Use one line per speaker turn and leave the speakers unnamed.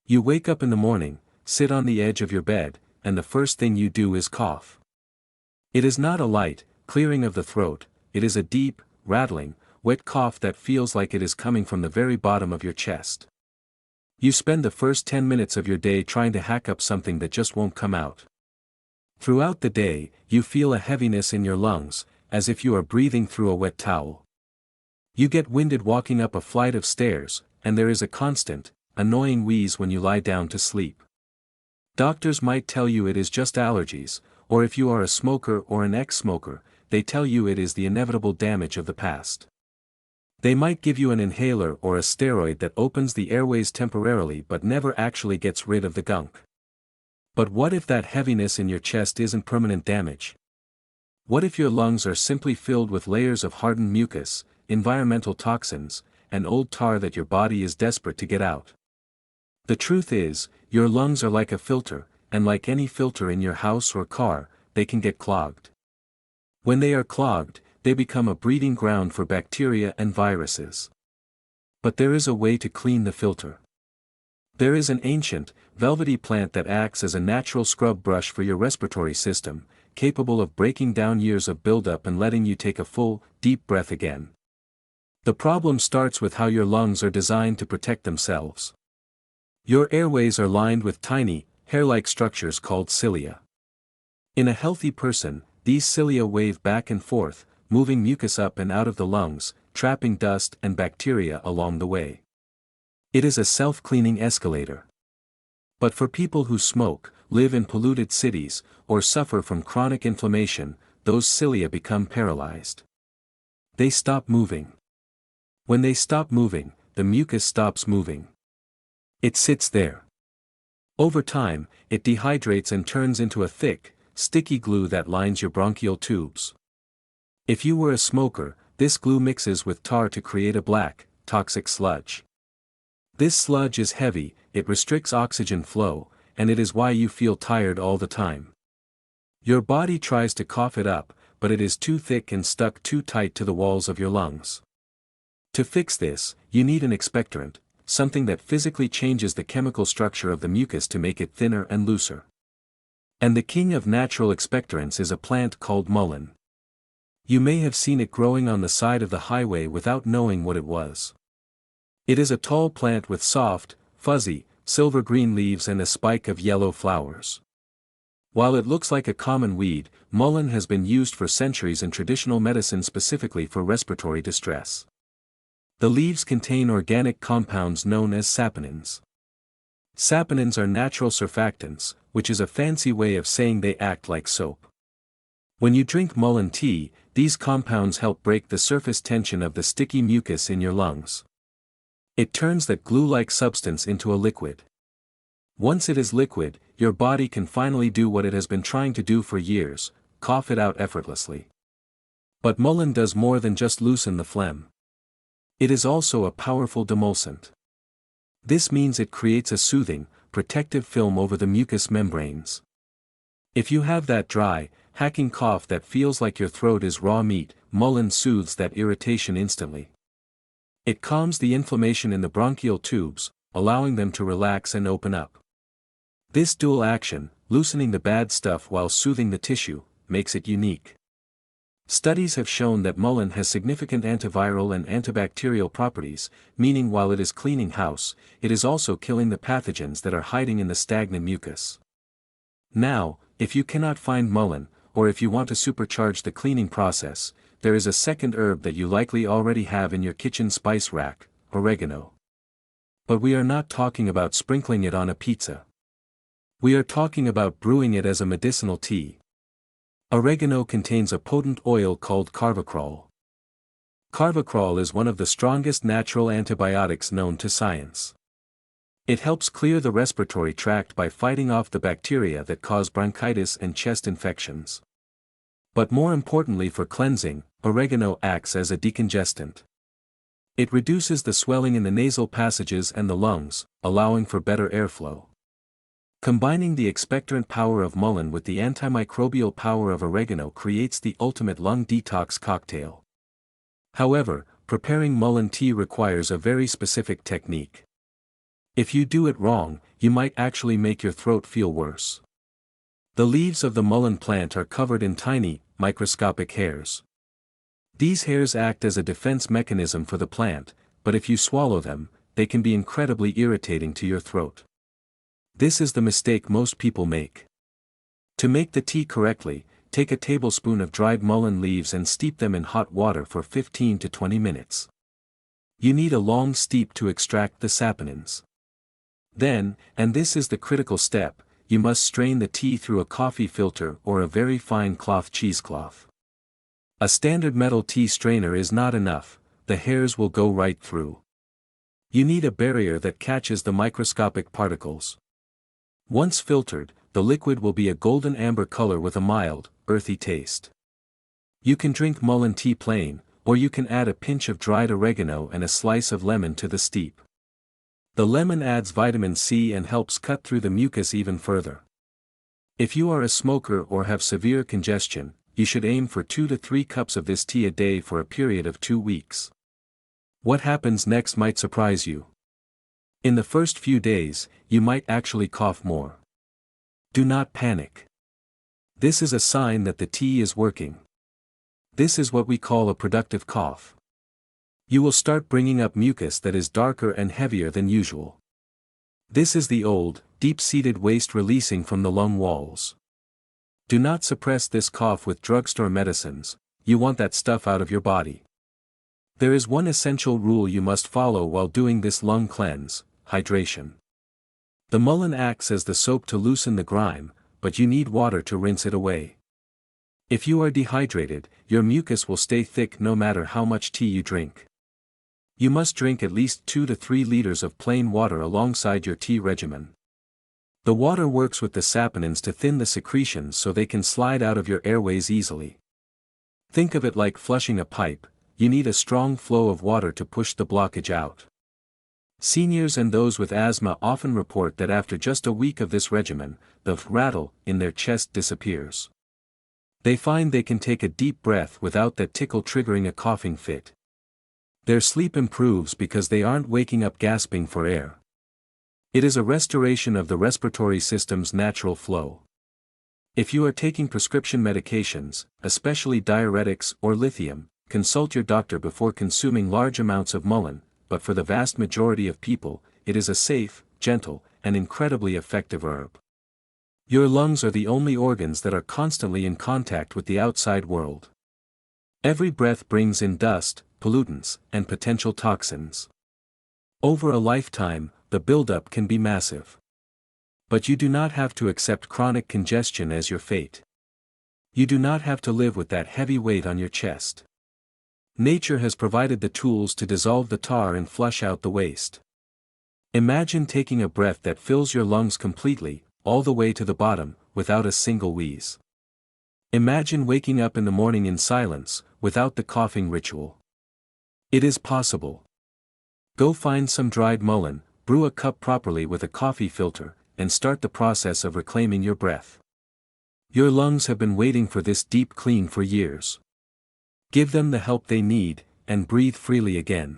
You wake up in the morning, sit on the edge of your bed, and the first thing you do is cough. It is not a light, clearing of the throat, it is a deep, rattling, wet cough that feels like it is coming from the very bottom of your chest. You spend the first 10 minutes of your day trying to hack up something that just won't come out. Throughout the day, you feel a heaviness in your lungs, as if you are breathing through a wet towel. You get winded walking up a flight of stairs, and there is a constant, annoying wheeze when you lie down to sleep. Doctors might tell you it is just allergies, or if you are a smoker or an ex-smoker, they tell you it is the inevitable damage of the past. They might give you an inhaler or a steroid that opens the airways temporarily but never actually gets rid of the gunk. But what if that heaviness in your chest isn't permanent damage? What if your lungs are simply filled with layers of hardened mucus, environmental toxins, and old tar that your body is desperate to get out? The truth is, your lungs are like a filter, and like any filter in your house or car, they can get clogged. When they are clogged, they become a breeding ground for bacteria and viruses. But there is a way to clean the filter. There is an ancient, velvety plant that acts as a natural scrub brush for your respiratory system, capable of breaking down years of buildup and letting you take a full, deep breath again. The problem starts with how your lungs are designed to protect themselves. Your airways are lined with tiny, hair-like structures called cilia. In a healthy person, these cilia wave back and forth, moving mucus up and out of the lungs, trapping dust and bacteria along the way. It is a self-cleaning escalator. But for people who smoke, live in polluted cities, or suffer from chronic inflammation, those cilia become paralyzed. They stop moving. When they stop moving, the mucus stops moving. It sits there. Over time, it dehydrates and turns into a thick, sticky glue that lines your bronchial tubes. If you were a smoker, this glue mixes with tar to create a black, toxic sludge. This sludge is heavy, it restricts oxygen flow, and it is why you feel tired all the time. Your body tries to cough it up, but it is too thick and stuck too tight to the walls of your lungs. To fix this, you need an expectorant, something that physically changes the chemical structure of the mucus to make it thinner and looser. And the king of natural expectorants is a plant called mullein. You may have seen it growing on the side of the highway without knowing what it was. It is a tall plant with soft, fuzzy, silver-green leaves and a spike of yellow flowers. While it looks like a common weed, mullein has been used for centuries in traditional medicine specifically for respiratory distress. The leaves contain organic compounds known as saponins. Saponins are natural surfactants, which is a fancy way of saying they act like soap. When you drink mullein tea, these compounds help break the surface tension of the sticky mucus in your lungs. It turns that glue-like substance into a liquid. Once it is liquid, your body can finally do what it has been trying to do for years, cough it out effortlessly. But mullein does more than just loosen the phlegm. It is also a powerful demulcent. This means it creates a soothing, protective film over the mucous membranes. If you have that dry, hacking cough that feels like your throat is raw meat, mullein soothes that irritation instantly. It calms the inflammation in the bronchial tubes, allowing them to relax and open up. This dual action, loosening the bad stuff while soothing the tissue, makes it unique. Studies have shown that mullein has significant antiviral and antibacterial properties, meaning while it is cleaning house, it is also killing the pathogens that are hiding in the stagnant mucus. Now, if you cannot find mullein, or if you want to supercharge the cleaning process, there is a second herb that you likely already have in your kitchen spice rack, oregano. But we are not talking about sprinkling it on a pizza. We are talking about brewing it as a medicinal tea. Oregano contains a potent oil called carvacrol. Carvacrol is one of the strongest natural antibiotics known to science. It helps clear the respiratory tract by fighting off the bacteria that cause bronchitis and chest infections. But more importantly for cleansing, oregano acts as a decongestant. It reduces the swelling in the nasal passages and the lungs, allowing for better airflow. Combining the expectorant power of mullein with the antimicrobial power of oregano creates the ultimate lung detox cocktail. However, preparing mullein tea requires a very specific technique. If you do it wrong, you might actually make your throat feel worse. The leaves of the mullein plant are covered in tiny, microscopic hairs. These hairs act as a defense mechanism for the plant, but if you swallow them, they can be incredibly irritating to your throat. This is the mistake most people make. To make the tea correctly, take a tablespoon of dried mullein leaves and steep them in hot water for 15 to 20 minutes. You need a long steep to extract the saponins. Then, and this is the critical step, you must strain the tea through a coffee filter or a very fine cloth cheesecloth. A standard metal tea strainer is not enough, the hairs will go right through. You need a barrier that catches the microscopic particles. Once filtered, the liquid will be a golden amber color with a mild, earthy taste. You can drink mullein tea plain, or you can add a pinch of dried oregano and a slice of lemon to the steep. The lemon adds vitamin C and helps cut through the mucus even further. If you are a smoker or have severe congestion, you should aim for 2 to 3 cups of this tea a day for a period of 2 weeks. What happens next might surprise you. In the first few days, you might actually cough more. Do not panic. This is a sign that the tea is working. This is what we call a productive cough. You will start bringing up mucus that is darker and heavier than usual. This is the old, deep-seated waste releasing from the lung walls. Do not suppress this cough with drugstore medicines, you want that stuff out of your body. There is one essential rule you must follow while doing this lung cleanse: hydration. The mullein acts as the soap to loosen the grime, but you need water to rinse it away. If you are dehydrated, your mucus will stay thick no matter how much tea you drink. You must drink at least 2 to 3 liters of plain water alongside your tea regimen. The water works with the saponins to thin the secretions so they can slide out of your airways easily. Think of it like flushing a pipe, you need a strong flow of water to push the blockage out. Seniors and those with asthma often report that after just a week of this regimen, the rattle in their chest disappears. They find they can take a deep breath without that tickle triggering a coughing fit. Their sleep improves because they aren't waking up gasping for air. It is a restoration of the respiratory system's natural flow. If you are taking prescription medications, especially diuretics or lithium, consult your doctor before consuming large amounts of mullein, but for the vast majority of people, it is a safe, gentle, and incredibly effective herb. Your lungs are the only organs that are constantly in contact with the outside world. Every breath brings in dust, pollutants, and potential toxins. Over a lifetime, the buildup can be massive. But you do not have to accept chronic congestion as your fate. You do not have to live with that heavy weight on your chest. Nature has provided the tools to dissolve the tar and flush out the waste. Imagine taking a breath that fills your lungs completely, all the way to the bottom, without a single wheeze. Imagine waking up in the morning in silence, without the coughing ritual. It is possible. Go find some dried mullein, brew a cup properly with a coffee filter, and start the process of reclaiming your breath. Your lungs have been waiting for this deep clean for years. Give them the help they need, and breathe freely again.